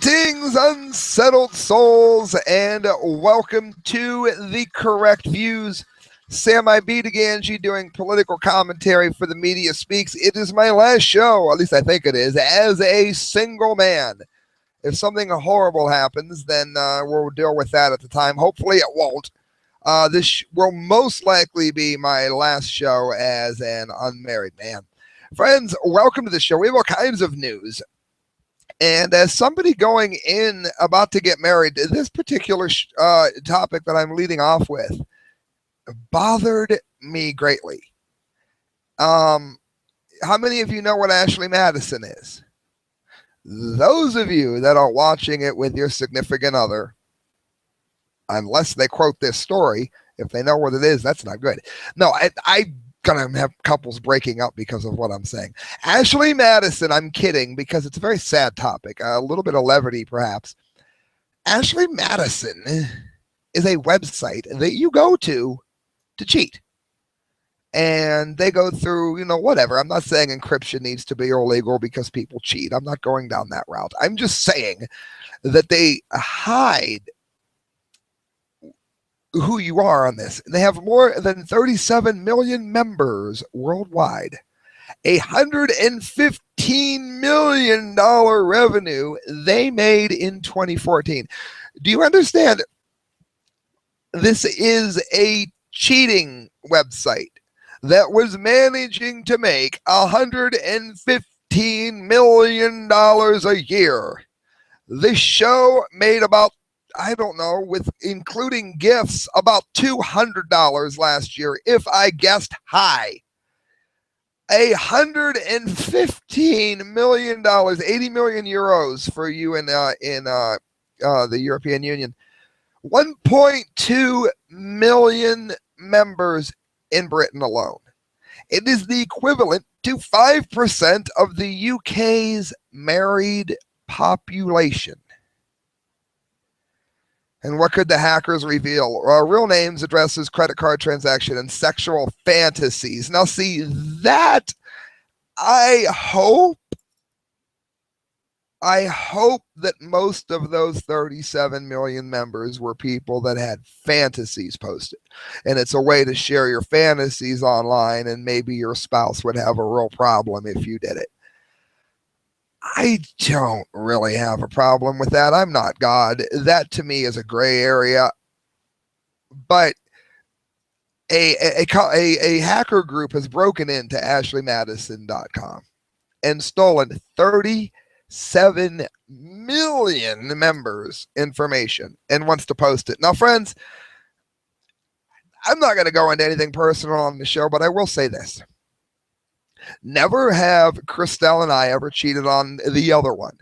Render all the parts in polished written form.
Greetings, unsettled souls, and welcome to The Correct Views. Sam I.B. to GANGI doing political commentary for The Media Speaks. It is my last show, at least I think it is, as a single man. If something horrible happens, then we'll deal with that at the time. Hopefully it won't. This will most likely be my last show as an unmarried man. Friends, welcome to the show. We have all kinds of news. And as somebody going in about to get married, this particular topic that I'm leading off with bothered me greatly. How many of you know what Ashley Madison is? Those of you that are watching it with your significant other, unless they quote this story, if they know what it is, that's not good. No, I gonna have couples breaking up because of what I'm saying. Ashley Madison, I'm kidding because it's a very sad topic, a little bit of levity perhaps. Ashley Madison is a website that you go to cheat. And they go through, whatever. I'm not saying encryption needs to be illegal because people cheat. I'm not going down that route. I'm just saying that they hide who you are on this. They have more than 37 million members worldwide. $115 million revenue they made in 2014. Do you understand? This is a cheating website that was managing to make $115 million a year. This show made about, I don't know, with including gifts, about $200 last year, if I guessed high. $115 million, 80 million euros for you in the European Union. 1.2 million members in Britain alone. It is the equivalent to 5% of the UK's married population. And what could the hackers reveal? Real names, addresses, credit card transaction, and sexual fantasies. Now, see, that I hope that most of those 37 million members were people that had fantasies posted. And it's a way to share your fantasies online, and maybe your spouse would have a real problem if you did it. I don't really have a problem with that. I'm not God. That to me is a gray area. But a hacker group has broken into ashleymadison.com and stolen 37 million members' information and wants to post it. Now, friends, I'm not going to go into anything personal on the show, but I will say this. Never have Christelle and I ever cheated on the other one.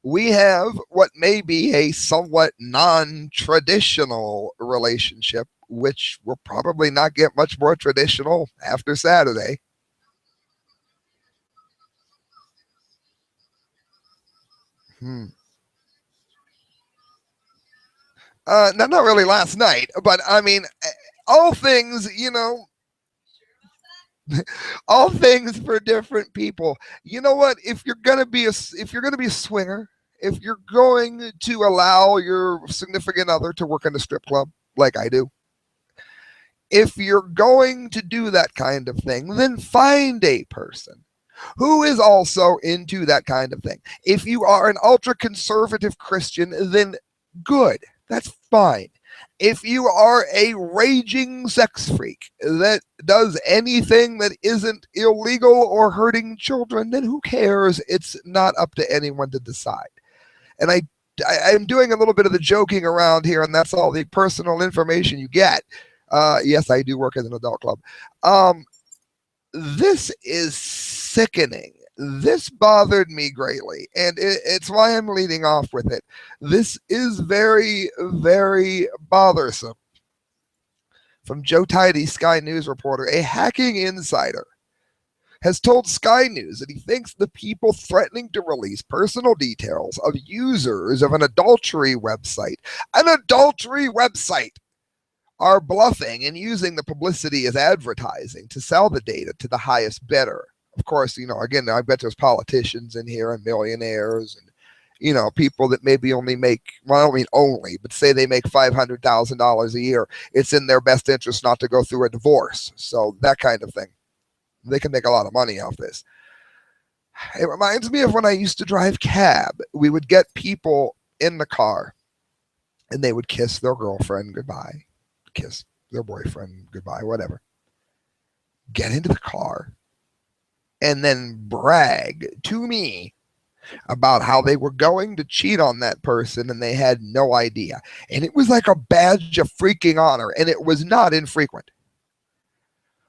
We have what may be a somewhat non-traditional relationship, which will probably not get much more traditional after Saturday. Not really last night, but I mean, all things, all things for different people. You know what? If you're gonna be a swinger, if you're going to allow your significant other to work in a strip club like I do, if you're going to do that kind of thing, then find a person who is also into that kind of thing. If you are an ultra conservative Christian, then good. That's fine. If you are a raging sex freak that does anything that isn't illegal or hurting children, then who cares? It's not up to anyone to decide. And I'm doing a little bit of the joking around here, and that's all the personal information you get. Yes, I do work at an adult club. This is sickening. This bothered me greatly, and it's why I'm leading off with it. This is very, very bothersome. From Joe Tidy, Sky News reporter, a hacking insider has told Sky News that he thinks the people threatening to release personal details of users of an adultery website are bluffing and using the publicity as advertising to sell the data to the highest bidder. Of course, again, I bet there's politicians in here and millionaires and you know, people that maybe only make, well, I don't mean only, but say they make $500,000 a year. It's in their best interest not to go through a divorce. So that kind of thing. They can make a lot of money off this. It reminds me of when I used to drive cab. We would get people in the car and they would kiss their girlfriend goodbye, kiss their boyfriend goodbye, whatever. Get into the car and then brag to me about how they were going to cheat on that person and they had no idea. And it was like a badge of freaking honor, and it was not infrequent.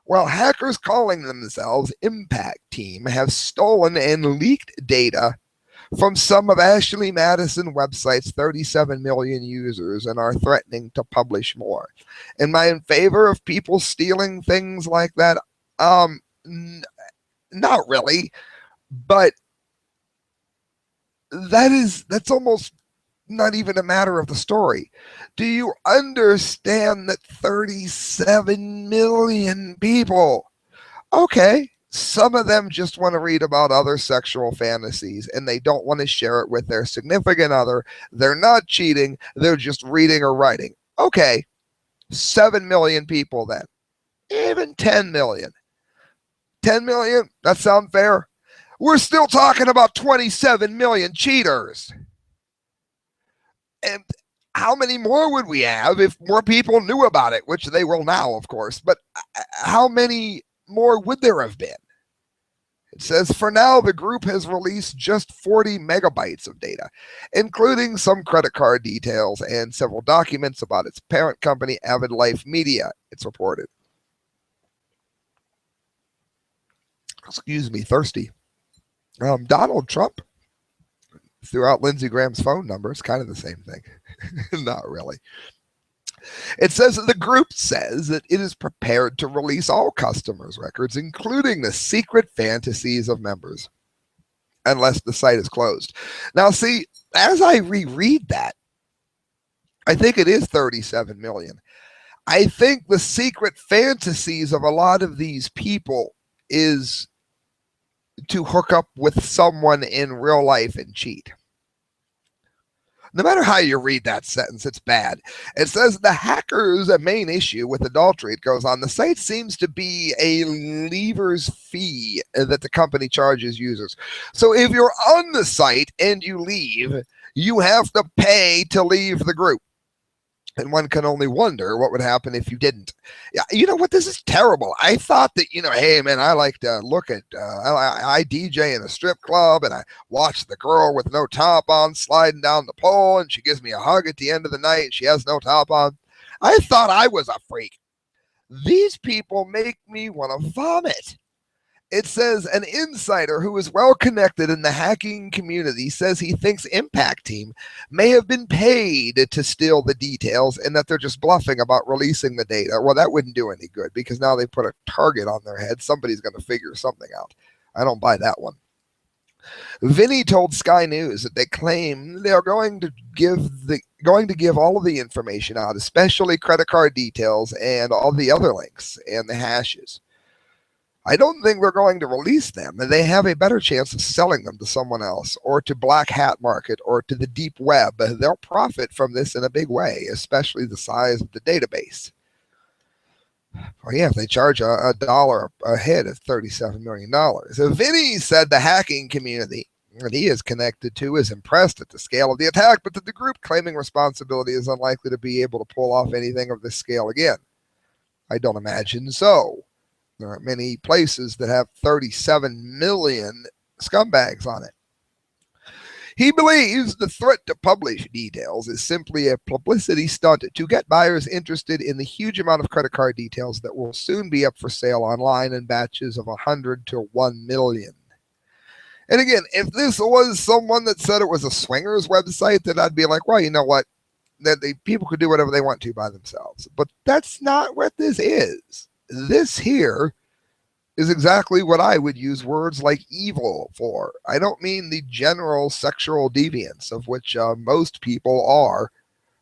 Well, hackers calling themselves Impact Team have stolen and leaked data from some of Ashley Madison website's 37 million users and are threatening to publish more. Am I in favor of people stealing things like that? Not really, but that's almost not even a matter of the story. Do you understand that 37 million people, okay, some of them just want to read about other sexual fantasies and they don't want to share it with their significant other. They're not cheating. They're just reading or writing. Okay, 7 million people then. Even 10 million. 10 million? That sound fair? We're still talking about 27 million cheaters. And how many more would we have if more people knew about it, which they will now, of course. But how many more would there have been? It says, for now, the group has released just 40 megabytes of data, including some credit card details and several documents about its parent company, Avid Life Media, it's reported. Excuse me, thirsty. Donald Trump threw out Lindsey Graham's phone number. It's kind of the same thing. Not really. It says that the group says that it is prepared to release all customers' records, including the secret fantasies of members, unless the site is closed. Now, see, as I reread that, I think it is 37 million. I think the secret fantasies of a lot of these people is to hook up with someone in real life and cheat. No matter how you read that sentence, it's bad. It says the hackers' main issue with adultery, it goes on, the site seems to be a leaver's fee that the company charges users. So if you're on the site and you leave, you have to pay to leave the group. And one can only wonder what would happen if you didn't. Yeah, you know what? This is terrible. I thought that, you know, hey, man, I like to look at, I DJ in a strip club and I watch the girl with no top on sliding down the pole and she gives me a hug at the end of the night and she has no top on. I thought I was a freak. These people make me want to vomit. It says an insider who is well connected in the hacking community says he thinks Impact Team may have been paid to steal the details and that they're just bluffing about releasing the data. Well, that wouldn't do any good because now they put a target on their head. Somebody's going to figure something out. I don't buy that one. Vinny told Sky News that they claim they are going to give all of the information out, especially credit card details and all the other links and the hashes. I don't think they're going to release them, and they have a better chance of selling them to someone else or to black hat market or to the deep web. They'll profit from this in a big way, especially the size of the database. Well, yeah, if they charge a dollar a hit at $37 million. So Vinny said the hacking community that he is connected to is impressed at the scale of the attack, but that the group claiming responsibility is unlikely to be able to pull off anything of this scale again. I don't imagine so. There aren't many places that have 37 million scumbags on it. He believes the threat to publish details is simply a publicity stunt to get buyers interested in the huge amount of credit card details that will soon be up for sale online in batches of 100 to 1 million. And again, if this was someone that said it was a swingers website, then I'd be like, well, you know what? That people could do whatever they want to by themselves. But that's not what this is. This here is exactly what I would use words like evil for. I don't mean the general sexual deviance of which most people are,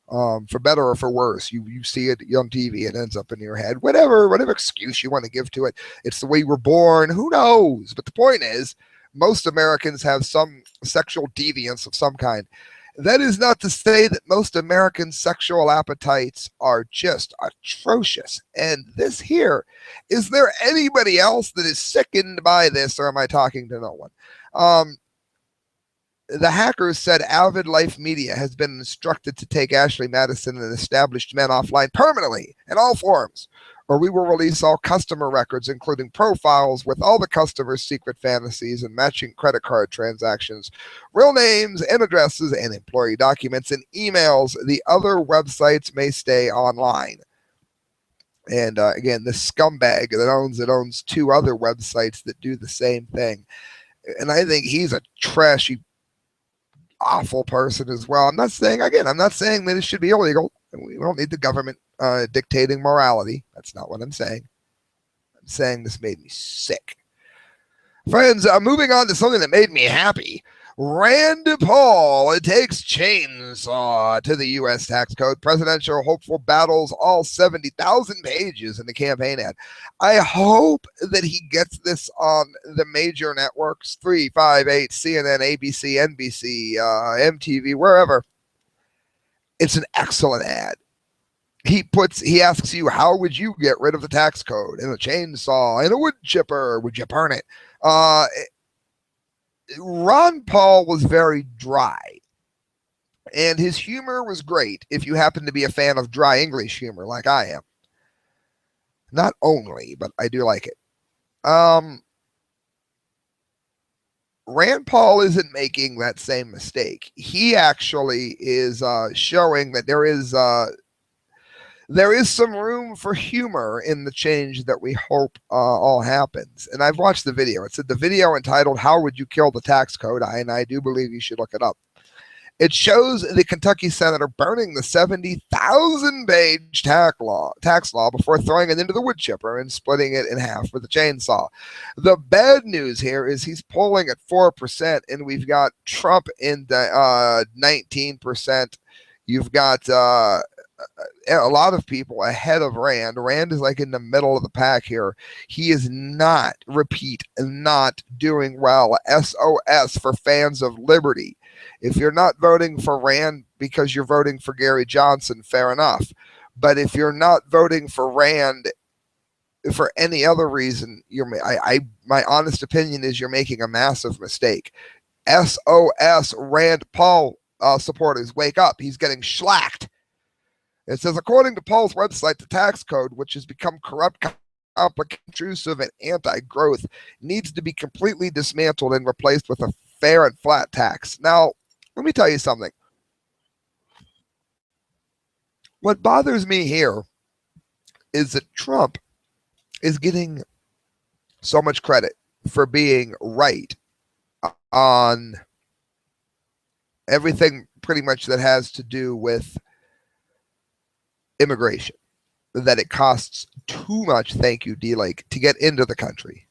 for better or for worse. You see it on TV, it ends up in your head. Whatever excuse you want to give to it. It's the way you were born. Who knows? But the point is, Most Americans have some sexual deviance of some kind. That is not to say that most American sexual appetites are just atrocious. And this here, is there anybody else that is sickened by this, or am I talking to no one? The hackers said Avid Life Media has been instructed to take Ashley Madison and established men offline permanently in all forms, or we will release all customer records, including profiles with all the customers' secret fantasies and matching credit card transactions, real names and addresses, and employee documents and emails. The other websites may stay online. And again, this scumbag that owns two other websites that do the same thing. And I think he's a trashy, awful person as well. I'm not saying that it should be illegal. We don't need the government dictating morality. That's not what I'm saying. I'm saying this made me sick. Friends, moving on to something that made me happy. Rand Paul takes chainsaw to the U.S. tax code. Presidential hopeful battles all 70,000 pages in the campaign ad. I hope that he gets this on the major networks, 3, 5, 8, CNN, ABC, NBC, MTV, wherever. It's an excellent ad. He asks you, how would you get rid of the tax code? In a chainsaw, in a wood chipper, would you burn it? Ron Paul was very dry, and his humor was great if you happen to be a fan of dry English humor like I am. Not only, but I do like it. Rand Paul isn't making that same mistake. He actually is showing that there is some room for humor in the change that we hope all happens. And I've watched the video. It said the video entitled "How Would You Kill the Tax Code?" And I do believe you should look it up. It shows the Kentucky senator burning the 70,000-page tax law before throwing it into the wood chipper and splitting it in half with a chainsaw. The bad news here is he's polling at 4%, and we've got Trump in the 19%. You've got a lot of people ahead of Rand. Rand is like in the middle of the pack here. He is not doing well. SOS for fans of liberty. If you're not voting for Rand because you're voting for Gary Johnson, fair enough. But if you're not voting for Rand for any other reason, my honest opinion is you're making a massive mistake. SOS Rand Paul supporters, wake up. He's getting schlacked. It says, according to Paul's website, the tax code, which has become corrupt, complicated, intrusive, and anti-growth, needs to be completely dismantled and replaced with a fair and flat tax. Now, let me tell you something. What bothers me here is that Trump is getting so much credit for being right on everything pretty much that has to do with immigration, that it costs too much, thank you, D-Lake, to get into the country.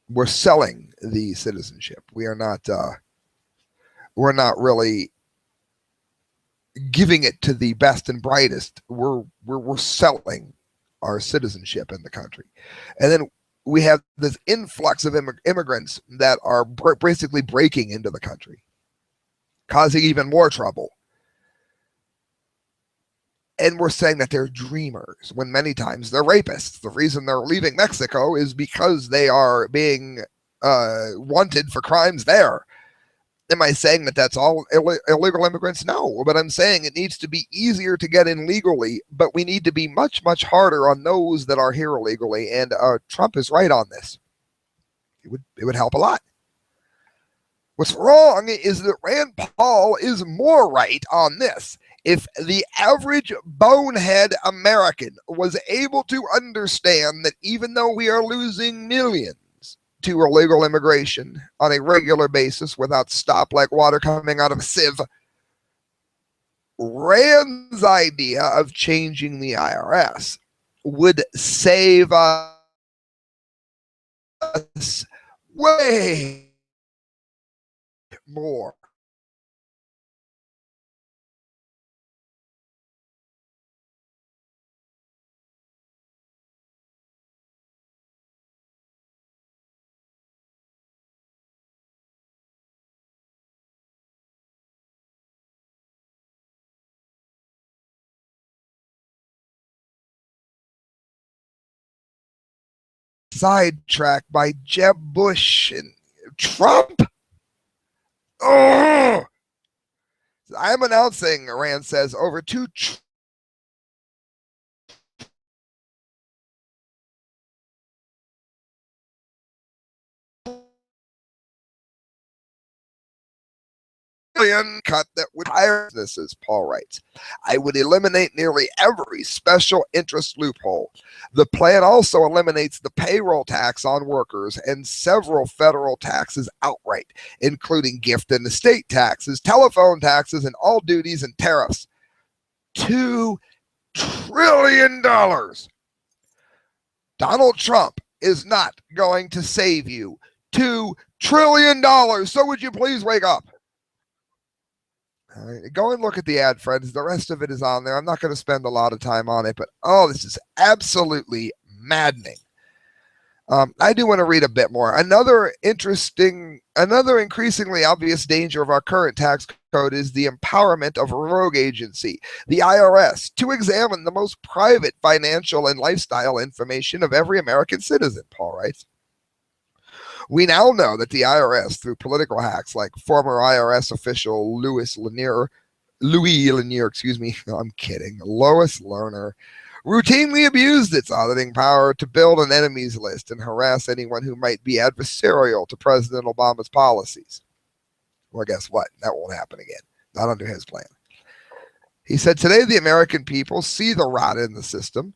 We're selling the citizenship. We're not really giving it to the best and brightest. We're selling our citizenship in the country. And then we have this influx of immigrants that are basically breaking into the country, causing even more trouble. And we're saying that they're dreamers when many times they're rapists. The reason they're leaving Mexico is because they are being wanted for crimes there. Am I saying that that's all illegal immigrants? No, but I'm saying it needs to be easier to get in legally, but we need to be much, much harder on those that are here illegally. And Trump is right on this. It would help a lot. What's wrong is that Rand Paul is more right on this. If the average bonehead American was able to understand that even though we are losing millions to illegal immigration on a regular basis without stop like water coming out of a sieve, Rand's idea of changing the IRS would save us way more. sidetracked by Jeb Bush and Trump. Oh, I'm announcing, Rand says, over $2 trillion cut that would hire businesses, Paul writes. I would eliminate nearly every special interest loophole. The plan also eliminates the payroll tax on workers and several federal taxes outright, including gift and estate taxes, telephone taxes, and all duties and tariffs. $2 trillion. Donald Trump is not going to save you $2 trillion. So would you please wake up? All right, go and look at the ad, friends. The rest of it is on there. I'm not going to spend a lot of time on it, but oh, this is absolutely maddening. I do want to read a bit more. Another increasingly obvious danger of our current tax code is the empowerment of a rogue agency, the IRS, to examine the most private financial and lifestyle information of every American citizen, Paul writes. We now know that the IRS, through political hacks like former IRS official Louis Lanier, I'm kidding, Lois Lerner, routinely abused its auditing power to build an enemies list and harass anyone who might be adversarial to President Obama's policies. Well, guess what? That won't happen again. Not under his plan. He said, today the American people see the rot in the system.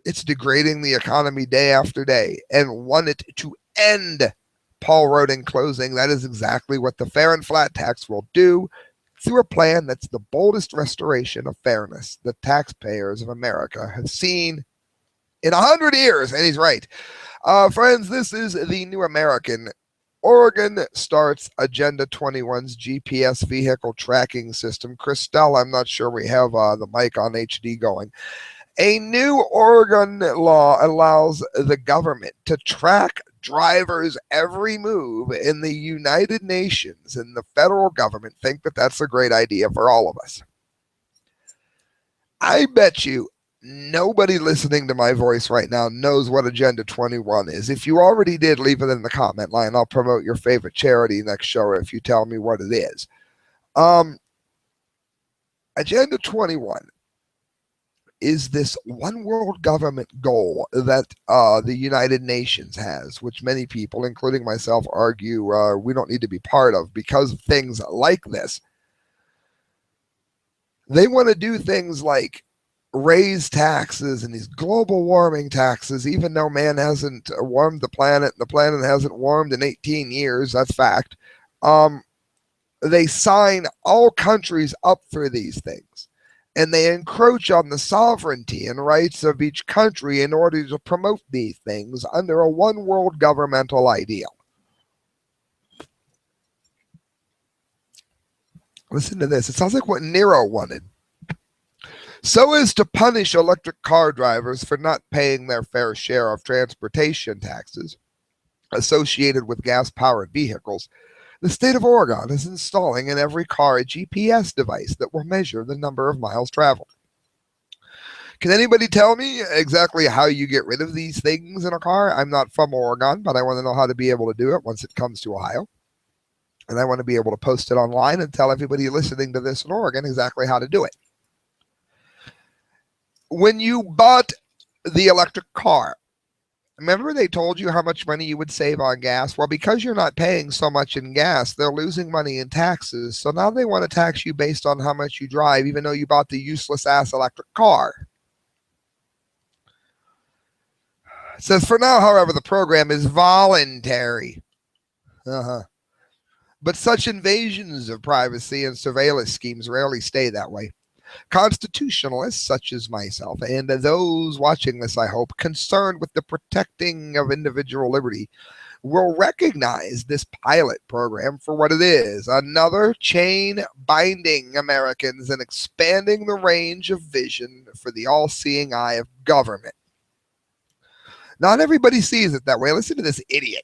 It's degrading the economy day after day and want it to end. Paul wrote in closing, that is exactly what the fair and flat tax will do through a plan that's the boldest restoration of fairness the taxpayers of America have seen in 100 years. And he's right. Friends, this is the New American. Oregon starts Agenda 21's GPS vehicle tracking system. Christelle, I'm not sure we have the mic on HD going. A new Oregon law allows the government to track drivers' every move in the United Nations, and the federal government think that that's a great idea for all of us. I bet you nobody listening to my voice right now knows what Agenda 21 is. If you already did, leave it in the comment line. I'll promote your favorite charity next show if you tell me what it is. Agenda 21 is this one world government goal that the United Nations has, which many people, including myself, argue we don't need to be part of because of things like this. They want to do things like raise taxes and these global warming taxes, even though man hasn't warmed the planet hasn't warmed in 18 years. That's fact. They sign all countries up for these things, and they encroach on the sovereignty and rights of each country in order to promote these things under a one world governmental ideal. Listen to this. It sounds like what Nero wanted. So as to punish electric car drivers for not paying their fair share of transportation taxes associated with gas-powered vehicles, the state of Oregon is installing in every car a GPS device that will measure the number of miles traveled. Can anybody tell me exactly how you get rid of these things in a car? I'm not from Oregon, but I want to know how to be able to do it once it comes to Ohio. And I want to be able to post it online and tell everybody listening to this in Oregon exactly how to do it. When you bought the electric car, remember they told you how much money you would save on gas? Well, because you're not paying so much in gas, they're losing money in taxes. So now they want to tax you based on how much you drive, even though you bought the useless ass electric car. It says, for now, however, the program is voluntary. But such invasions of privacy and surveillance schemes rarely stay that way. Constitutionalists such as myself and those watching this, I hope, concerned with the protecting of individual liberty will recognize this pilot program for what it is, another chain binding Americans and expanding the range of vision for the all-seeing eye of government. Not everybody sees it that way. Listen to this idiot.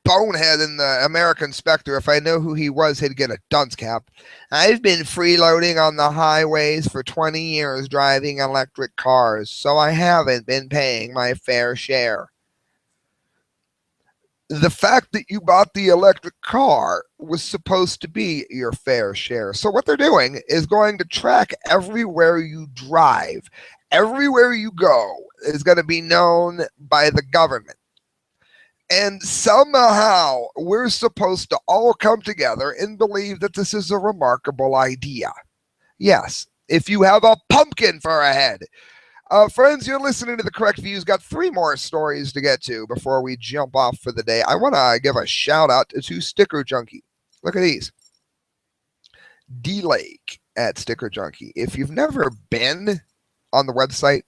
bonehead in the American Spectre, if I know who he was, he'd get a dunce cap. I've been freeloading on the highways for 20 years driving electric cars, so I haven't been paying my fair share. The fact that you bought the electric car was supposed to be your fair share. So what they're doing is going to track everywhere you drive. Everywhere you go is going to be known by the government. And somehow we're supposed to all come together and believe that this is a remarkable idea. Yes, if you have a pumpkin for a head. Friends, you're listening to The Correct Views. Got 3 more stories to get to before we jump off for the day. I want to give a shout out to Sticker Junkie. Look at these. D-Lake at Sticker Junkie. If you've never been on the website,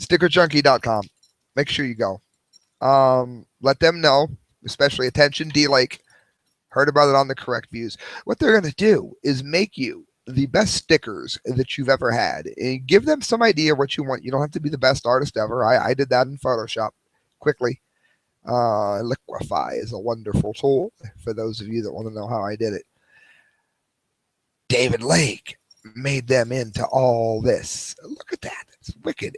stickerjunkie.com, make sure you go. Let them know, especially attention D-Lake, heard about it on The Correct Views. What they're going to do is make you the best stickers that you've ever had. And give them some idea what you want. You don't have to be the best artist ever. I did that in Photoshop quickly. Liquify is a wonderful tool for those of you that want to know how I did it. David Lake made them into all this. Look at that. It's wicked.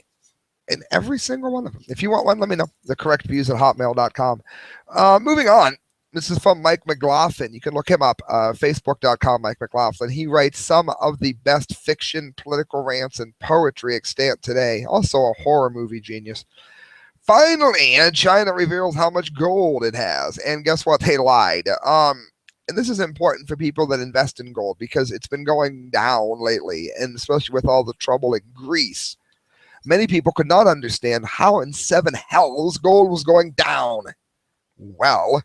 And every single one of them. If you want one, let me know. thecorrectviews@hotmail.com. Moving on. This is from Mike McLaughlin. You can look him up, facebook.com, Mike McLaughlin. He writes some of the best fiction, political rants, and poetry extant today. Also a horror movie genius. Finally, China reveals how much gold it has. And guess what? They lied. And this is important for people that invest in gold because it's been going down lately, and especially with all the trouble in Greece. Many people could not understand how in 7 hells gold was going down. Well,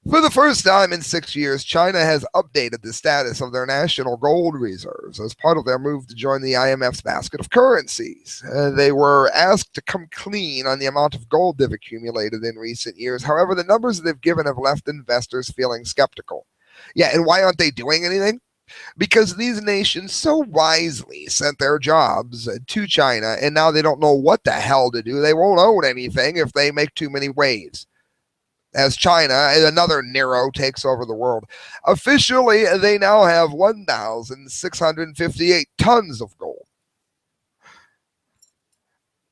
for the first time in 6 years, China has updated the status of their national gold reserves as part of their move to join the IMF's basket of currencies. They were asked to come clean on the amount of gold they've accumulated in recent years. However, the numbers they've given have left investors feeling skeptical. Yeah, and why aren't they doing anything? Because these nations so wisely sent their jobs to China, and now they don't know what the hell to do. They won't own anything if they make too many waves. As China, another Nero, takes over the world. Officially, they now have 1,658 tons of gold.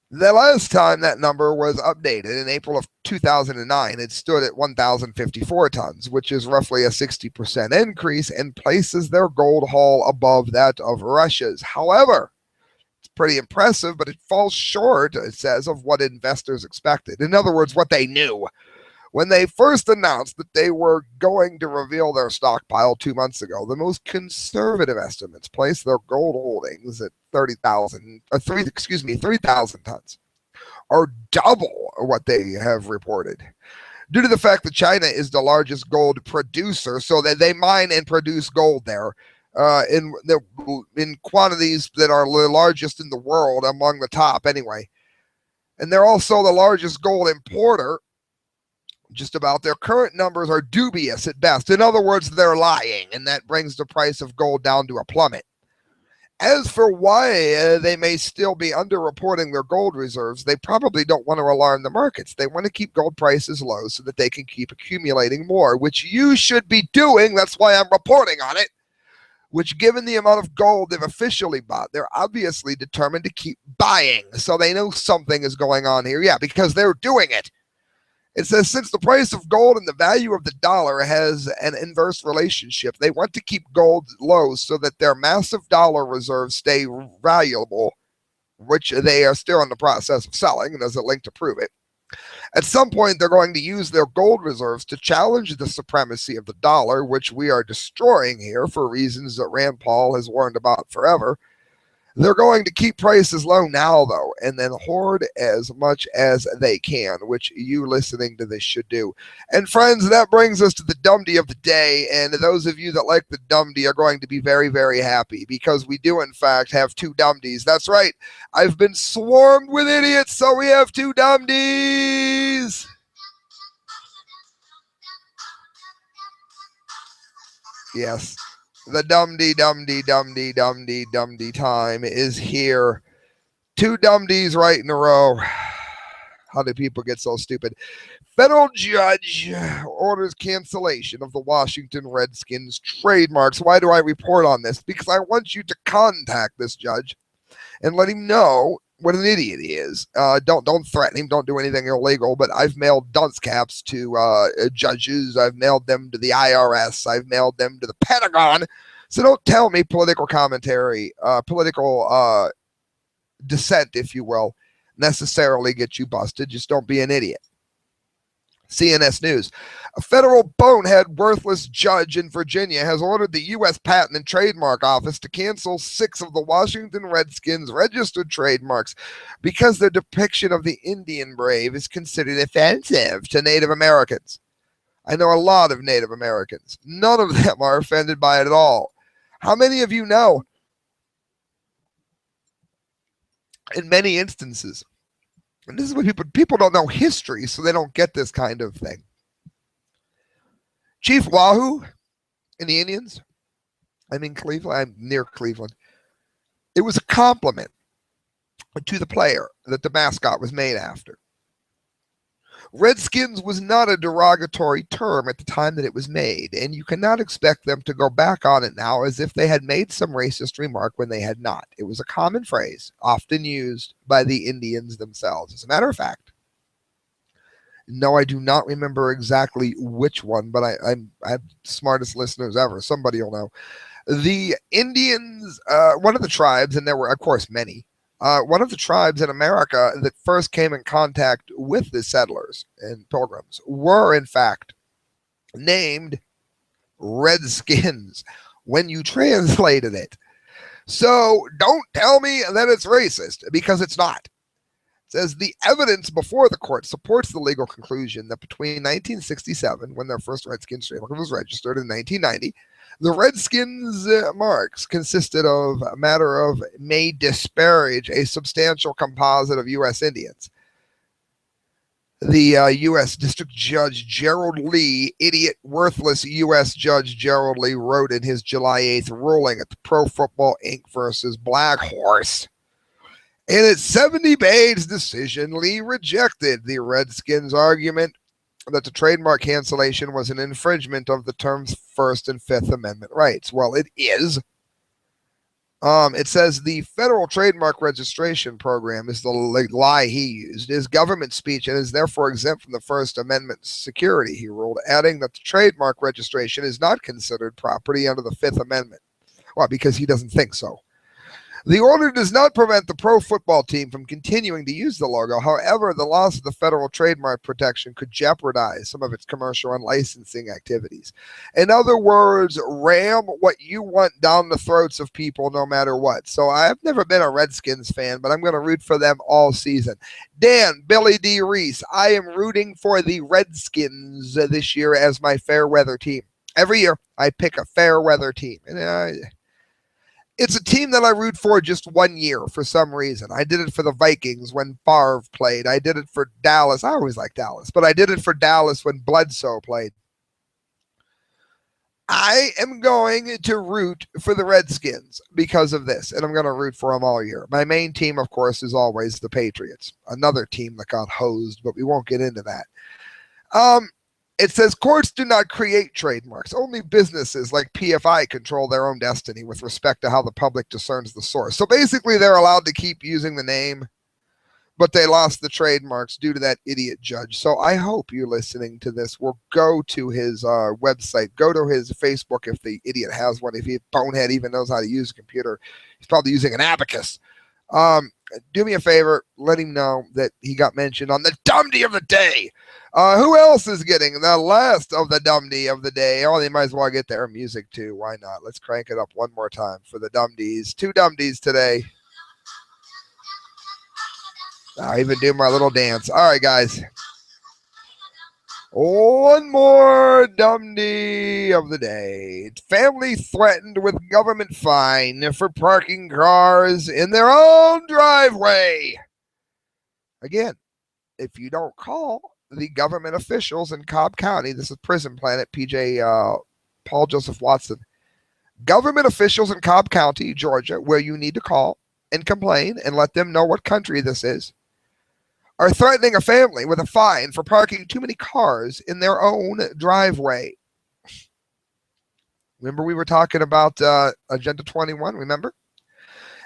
The last time that number was updated in April of 2009, it stood at 1,054 tons, which is roughly a 60% increase and places their gold haul above that of Russia's. However, it's pretty impressive, but it falls short, it says, of what investors expected. In other words, what they knew. When they first announced that they were going to reveal their stockpile 2 months ago, the most conservative estimates placed their gold holdings at 3,000 tons, or double what they have reported. Due to the fact that China is the largest gold producer, so that they mine and produce gold there in quantities that are the largest in the world, among the top anyway. And they're also the largest gold importer. Just about. Their current numbers are dubious at best. In other words, they're lying, and that brings the price of gold down to a plummet. As for why they may still be underreporting their gold reserves, they probably don't want to alarm the markets. They want to keep gold prices low so that they can keep accumulating more, which you should be doing. That's why I'm reporting on it. Which, given the amount of gold they've officially bought, they're obviously determined to keep buying. So they know something is going on here. Yeah, because they're doing it. It says, since the price of gold and the value of the dollar has an inverse relationship, they want to keep gold low so that their massive dollar reserves stay valuable, which they are still in the process of selling, and there's a link to prove it. At some point, they're going to use their gold reserves to challenge the supremacy of the dollar, which we are destroying here for reasons that Rand Paul has warned about forever. They're going to keep prices low now, though, and then hoard as much as they can, which you listening to this should do. And friends, that brings us to the Dumdy of the day. And those of you that like the Dumdy are going to be very, very happy because we do, in fact, have 2 Dumdies. That's right. I've been swarmed with idiots, so we have 2 Dumdies. Yes. The Dumdy time is here. 2 Dumdies right in a row. How do people get so stupid? Federal judge orders cancellation of the Washington Redskins trademarks. Why do I report on this? Because I want you to contact this judge and let him know what an idiot he is. Don't threaten him. Don't do anything illegal. But I've mailed dunce caps to judges. I've mailed them to the IRS. I've mailed them to the Pentagon. So don't tell me political commentary, political dissent, if you will, necessarily get you busted. Just don't be an idiot. CNS News. A federal bonehead, worthless judge in Virginia has ordered the U.S. Patent and Trademark Office to cancel 6 of the Washington Redskins registered trademarks because their depiction of the Indian brave is considered offensive to Native Americans. I know a lot of Native Americans. None of them are offended by it at all. How many of you know? In many instances, and this is what people don't know history, so they don't get this kind of thing. Chief Wahoo in the Indians, I'm in Cleveland, I'm near Cleveland. It was a compliment to the player that the mascot was made after. Redskins was not a derogatory term at the time that it was made, and you cannot expect them to go back on it now as if they had made some racist remark when they had not. It was a common phrase, often used by the Indians themselves. As a matter of fact, no, I do not remember exactly which one, but I have smartest listeners ever. Somebody will know. The Indians, one of the tribes, and there were, of course, many, one of the tribes in America that first came in contact with the settlers and pilgrims were, in fact, named Redskins when you translated it. So don't tell me that it's racist, because it's not. It says the evidence before the court supports the legal conclusion that between 1967, when their first Redskins trademark was registered, in 1990, the Redskins marks consisted of a matter of may disparage a substantial composite of U.S. Indians. The U.S. District Judge Gerald Lee, idiot, worthless U.S. Judge Gerald Lee, wrote in his July 8th ruling at the Pro Football Inc. versus Black Horse. In its 70-page decision, Lee rejected the Redskins' argument that the trademark cancellation was an infringement of the term's First and Fifth Amendment rights. Well, it is. It says the federal trademark registration program is the lie he used, is government speech, and is therefore exempt from the First Amendment security, he ruled, adding that the trademark registration is not considered property under the Fifth Amendment. Well, because he doesn't think so. The order does not prevent the pro football team from continuing to use the logo. However, the loss of the federal trademark protection could jeopardize some of its commercial and licensing activities. In other words, ram what you want down the throats of people no matter what. So I've never been a Redskins fan, but I'm going to root for them all season. Dan, Billy D. Reese, I am rooting for the Redskins this year as my fair weather team. Every year, I pick a fair weather team. And it's a team that I root for just 1 year for some reason. I did it for the Vikings when Favre played. I did it for Dallas. I always like Dallas, but I did it for Dallas when Bledsoe played. I am going to root for the Redskins because of this, and I'm going to root for them all year. My main team, of course, is always the Patriots, another team that got hosed, but we won't get into that. It says courts do not create trademarks. Only businesses like PFI control their own destiny with respect to how the public discerns the source. So basically, they're allowed to keep using the name, but they lost the trademarks due to that idiot judge. So I hope you listening to this will go to his website, go to his Facebook if the idiot has one. If he bonehead even knows how to use a computer, he's probably using an abacus. Do me a favor, let him know that he got mentioned on the Dumdy of the Day. Who else is getting the last of the Dumdy of the Day? Oh, they might as well get their music too. Why not? Let's crank it up one more time for the Dumdies. 2 Dumdies today. I'll even do my little dance. All right, guys. One more Dumdy of the day. Family threatened with government fine for parking cars in their own driveway. Again, if you don't call the government officials in Cobb County, this is Prison Planet, PJ Paul Joseph Watson. Government officials in Cobb County, Georgia, where you need to call and complain and let them know what country this is, are threatening a family with a fine for parking too many cars in their own driveway. Remember, we were talking about Agenda 21, remember?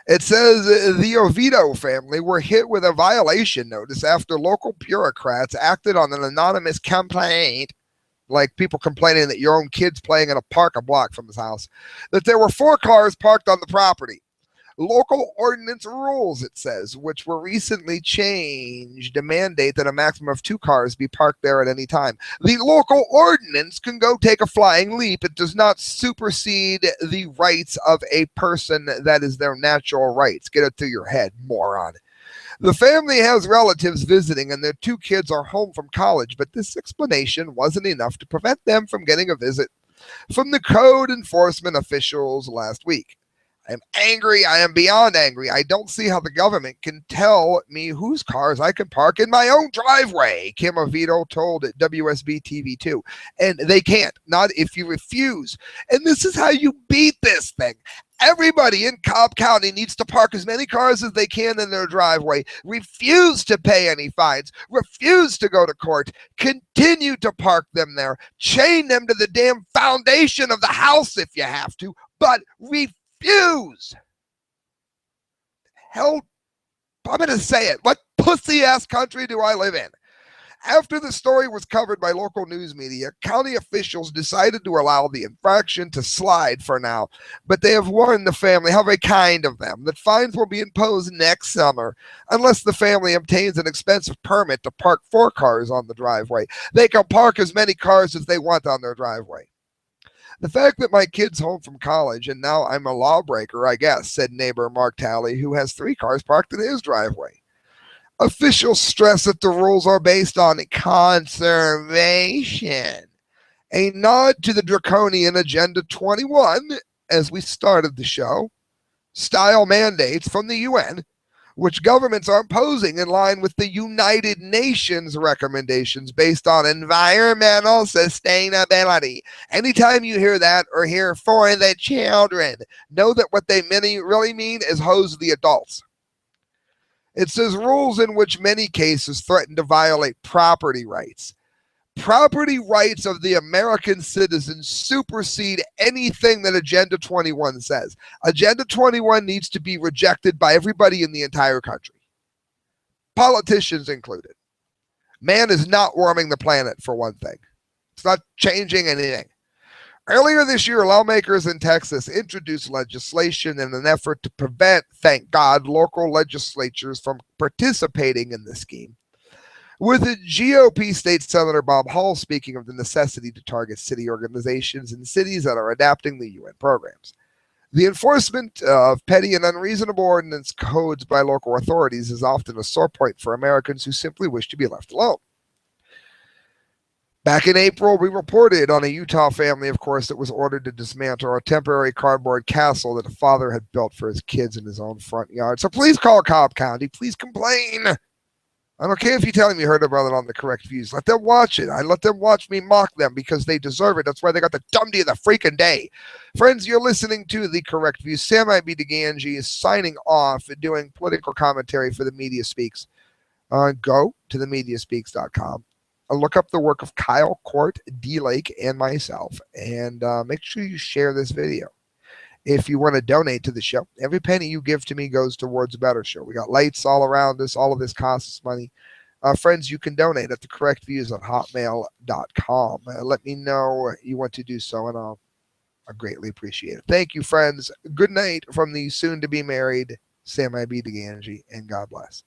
It says the Oviedo family were hit with a violation notice after local bureaucrats acted on an anonymous complaint, like people complaining that your own kid's playing in a park a block from his house, that there were 4 cars parked on the property. Local ordinance rules, it says, which were recently changed to mandate that a maximum of 2 cars be parked there at any time. The local ordinance can go take a flying leap. It does not supersede the rights of a person. That is their natural rights. Get it through your head, moron. The family has relatives visiting and their 2 kids are home from college, but this explanation wasn't enough to prevent them from getting a visit from the code enforcement officials last week. I am angry. I am beyond angry. I don't see how the government can tell me whose cars I can park in my own driveway, Kim Oviedo told WSB TV2. And they can't, not if you refuse. And this is how you beat this thing. Everybody in Cobb County needs to park as many cars as they can in their driveway. Refuse to pay any fines. Refuse to go to court. Continue to park them there. Chain them to the damn foundation of the house if you have to, but refuse. Hell, I'm going to say it. What pussy-ass country do I live in? After the story was covered by local news media, county officials decided to allow the infraction to slide for now, but they have warned the family, how very kind of them, that fines will be imposed next summer unless the family obtains an expensive permit to park 4 cars on the driveway. They can park as many cars as they want on their driveway. The fact that my kid's home from college and now I'm a lawbreaker, I guess, said neighbor Mark Talley, who has 3 cars parked in his driveway. Officials stress that the rules are based on conservation, a nod to the draconian Agenda 21, as we started the show, style mandates from the UN, which governments are imposing in line with the United Nations recommendations based on environmental sustainability. Anytime you hear that or hear for the children, know that what they really mean is hose the adults. It says rules in which many cases threaten to violate property rights. Property rights of the American citizens supersede anything that Agenda 21 says. Agenda 21 needs to be rejected by everybody in the entire country, politicians included. Man is not warming the planet, for one thing. It's not changing anything. Earlier this year, lawmakers in Texas introduced legislation in an effort to prevent, thank God, local legislatures from participating in the scheme, with the GOP State Senator Bob Hall speaking of the necessity to target city organizations in cities that are adapting the UN programs. The enforcement of petty and unreasonable ordinance codes by local authorities is often a sore point for Americans who simply wish to be left alone. Back in April, we reported on a Utah family, of course, that was ordered to dismantle a temporary cardboard castle that a father had built for his kids in his own front yard. So please call Cobb County. Please complain. I don't care if you tell them you heard about it on The Correct Views. Let them watch it. I let them watch me mock them because they deserve it. That's why they got the Dumdy of the freaking day. Friends, you're listening to The Correct Views. Sam I.B. DeGangi is signing off and doing political commentary for The Media Speaks. Go to themediaspeaks.com. Look up the work of Kyle, Court, D. Lake, and myself. And make sure you share this video. If you want to donate to the show, every penny you give to me goes towards a better show. We got lights all around us. All of this costs us money. Friends, you can donate at thecorrectviews@hotmail.com. Let me know you want to do so, and I'll greatly appreciate it. Thank you, friends. Good night from the soon-to-be-married Sam I.B. DeGangi, and God bless.